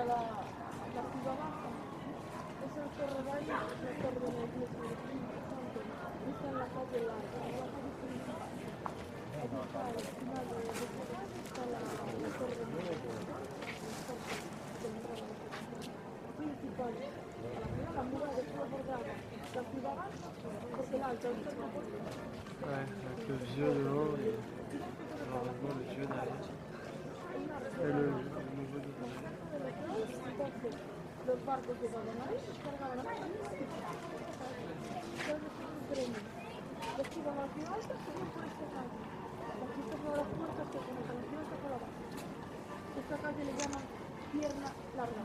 la ciudad baja. Esa torre de ahí, la torre de la iglesia del Espíritu Santo, está en la calle larga, en la calle principal. Allí está al final de está la torre de la principal. A la final la muralla solo bordaba la ciudad baja, porque l'alto è tutto por Ouais, avec le vieux devant et malheureusement le vieux derrière. Et le nouveau devant. entonces los barcos llegaban ahí, cargaban ahí, los que iban a la ciudad esta subían por esta calle. Aquí está una de las puertas que conectan la ciudad hasta por abajo. Esta calle le llaman pierna larga.